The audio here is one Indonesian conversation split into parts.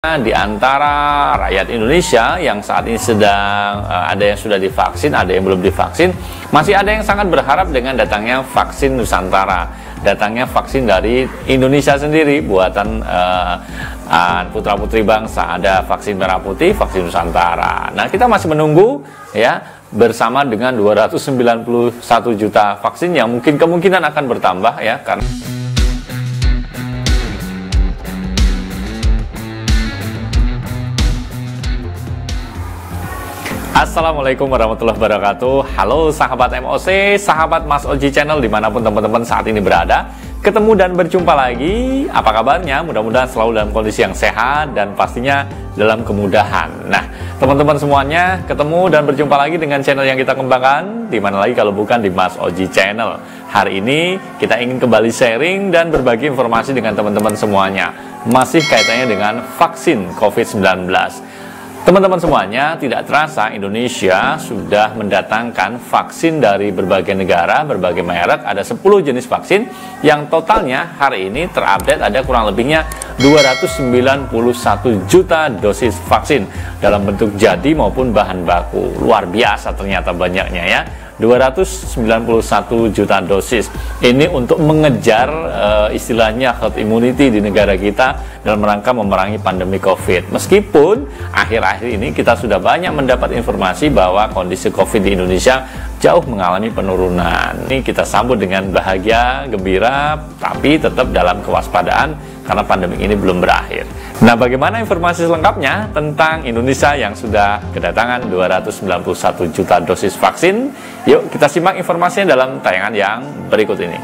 Di antara rakyat Indonesia yang saat ini sedang ada yang sudah divaksin, ada yang belum divaksin, masih ada yang sangat berharap dengan datangnya vaksin Nusantara, datangnya vaksin dari Indonesia sendiri, buatan putra putri bangsa. Ada vaksin merah putih, vaksin Nusantara. Nah, kita masih menunggu ya, bersama dengan 291 juta vaksin yang kemungkinan akan bertambah ya, karena Assalamualaikum warahmatullahi wabarakatuh. Halo sahabat MOC, sahabat Mas Oji Channel dimanapun teman-teman saat ini berada. Ketemu dan berjumpa lagi. Apa kabarnya? Mudah-mudahan selalu dalam kondisi yang sehat dan pastinya dalam kemudahan. Nah, teman-teman semuanya, ketemu dan berjumpa lagi dengan channel yang kita kembangkan. Dimana lagi kalau bukan di Mas Oji Channel. Hari ini kita ingin kembali sharing dan berbagi informasi dengan teman-teman semuanya. Masih kaitannya dengan vaksin COVID-19. Teman-teman semuanya, tidak terasa Indonesia sudah mendatangkan vaksin dari berbagai negara, berbagai merek. Ada 10 jenis vaksin yang totalnya hari ini terupdate ada kurang lebihnya 291 juta dosis vaksin dalam bentuk jadi maupun bahan baku. Luar biasa ternyata banyaknya ya. 291 juta dosis. Ini untuk mengejar istilahnya herd immunity di negara kita dalam rangka memerangi pandemi COVID. Meskipun akhir-akhir ini kita sudah banyak mendapat informasi bahwa kondisi COVID di Indonesia jauh mengalami penurunan. Ini kita sambut dengan bahagia, gembira, tapi tetap dalam kewaspadaan karena pandemi ini belum berakhir. Nah, bagaimana informasi selengkapnya tentang Indonesia yang sudah kedatangan 291 juta dosis vaksin? Yuk kita simak informasinya dalam tayangan yang berikut ini.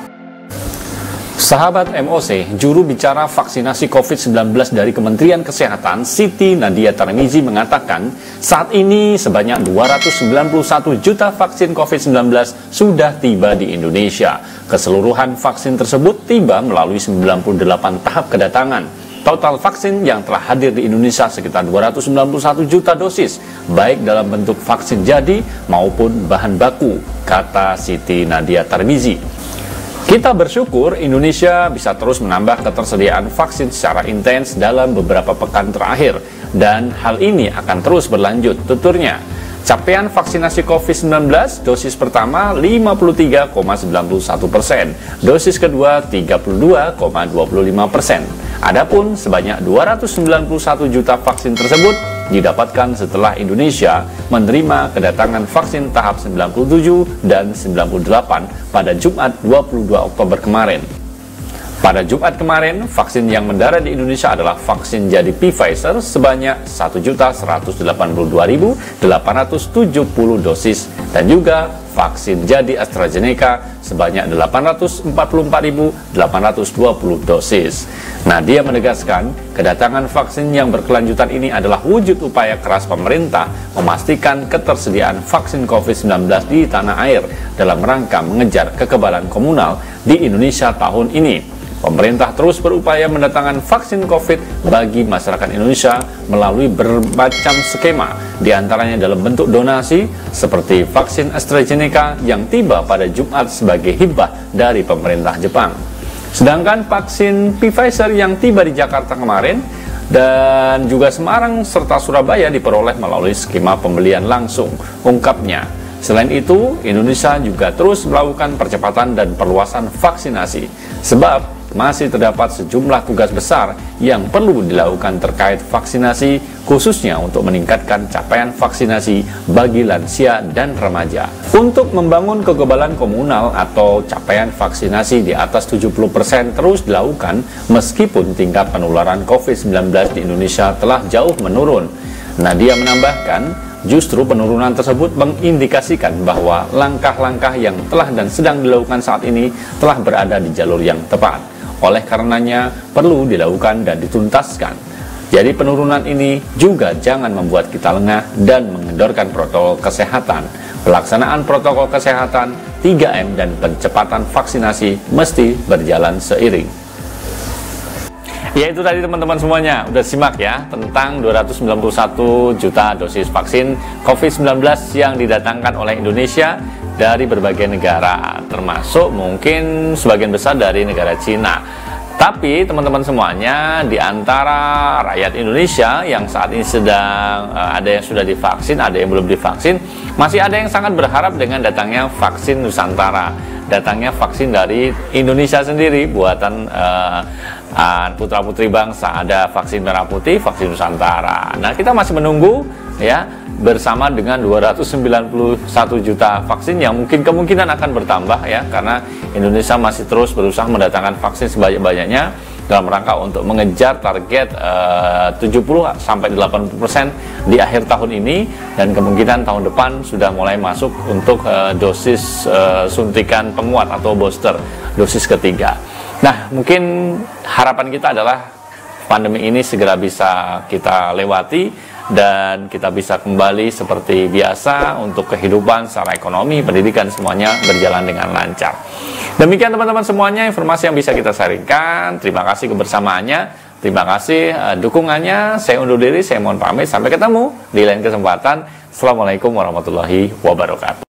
Sahabat MOC, juru bicara vaksinasi COVID-19 dari Kementerian Kesehatan, Siti Nadia Tarmizi mengatakan, saat ini sebanyak 291 juta vaksin COVID-19 sudah tiba di Indonesia. Keseluruhan vaksin tersebut tiba melalui 98 tahap kedatangan. Total vaksin yang telah hadir di Indonesia sekitar 291 juta dosis, baik dalam bentuk vaksin jadi maupun bahan baku, kata Siti Nadia Tarmizi. Kita bersyukur Indonesia bisa terus menambah ketersediaan vaksin secara intens dalam beberapa pekan terakhir, dan hal ini akan terus berlanjut, tuturnya. Capaian vaksinasi COVID-19 dosis pertama 53,91%, dosis kedua 32,25%. Adapun sebanyak 291 juta vaksin tersebut didapatkan setelah Indonesia menerima kedatangan vaksin tahap 97 dan 98 pada Jumat 22 Oktober kemarin. Pada Jumat kemarin, vaksin yang mendarat di Indonesia adalah vaksin jadi Pfizer sebanyak 1.182.870 dosis dan juga vaksin jadi AstraZeneca sebanyak 844.820 dosis. Nah, dia menegaskan kedatangan vaksin yang berkelanjutan ini adalah wujud upaya keras pemerintah memastikan ketersediaan vaksin COVID-19 di tanah air dalam rangka mengejar kekebalan komunal di Indonesia tahun ini. Pemerintah terus berupaya mendatangkan vaksin COVID bagi masyarakat Indonesia melalui bermacam skema, diantaranya dalam bentuk donasi seperti vaksin AstraZeneca yang tiba pada Jumat sebagai hibah dari pemerintah Jepang. Sedangkan vaksin Pfizer yang tiba di Jakarta kemarin dan juga Semarang serta Surabaya diperoleh melalui skema pembelian langsung, ungkapnya. Selain itu, Indonesia juga terus melakukan percepatan dan perluasan vaksinasi, sebab masih terdapat sejumlah tugas besar yang perlu dilakukan terkait vaksinasi, khususnya untuk meningkatkan capaian vaksinasi bagi lansia dan remaja. Untuk membangun kekebalan komunal atau capaian vaksinasi di atas 70% terus dilakukan meskipun tingkat penularan COVID-19 di Indonesia telah jauh menurun. Nadia menambahkan, justru penurunan tersebut mengindikasikan bahwa langkah-langkah yang telah dan sedang dilakukan saat ini telah berada di jalur yang tepat. Oleh karenanya perlu dilakukan dan dituntaskan. Jadi penurunan ini juga jangan membuat kita lengah dan mengendorkan protokol kesehatan. Pelaksanaan protokol kesehatan, 3M dan percepatan vaksinasi mesti berjalan seiring. Ya, itu tadi teman-teman semuanya, udah simak ya tentang 291 juta dosis vaksin COVID-19 yang didatangkan oleh Indonesia dari berbagai negara, termasuk mungkin sebagian besar dari negara Cina. Tapi teman-teman semuanya, di antara rakyat Indonesia yang saat ini sedang ada yang sudah divaksin, ada yang belum divaksin, masih ada yang sangat berharap dengan datangnya vaksin Nusantara, datangnya vaksin dari Indonesia sendiri, buatan putra-putri bangsa. Ada vaksin merah putih, vaksin Nusantara. Nah, kita masih menunggu ya, bersama dengan 291 juta vaksin yang mungkin kemungkinan akan bertambah ya, karena Indonesia masih terus berusaha mendatangkan vaksin sebanyak-banyaknya dalam rangka untuk mengejar target 70-80% di akhir tahun ini, dan kemungkinan tahun depan sudah mulai masuk untuk dosis suntikan penguat atau booster, dosis ketiga. Nah, mungkin harapan kita adalah pandemi ini segera bisa kita lewati dan kita bisa kembali seperti biasa untuk kehidupan secara ekonomi, pendidikan, semuanya berjalan dengan lancar. Demikian teman-teman semuanya informasi yang bisa kita sharingkan. Terima kasih kebersamaannya, terima kasih dukungannya. Saya undur diri, saya mohon pamit. Sampai ketemu di lain kesempatan. Assalamualaikum warahmatullahi wabarakatuh.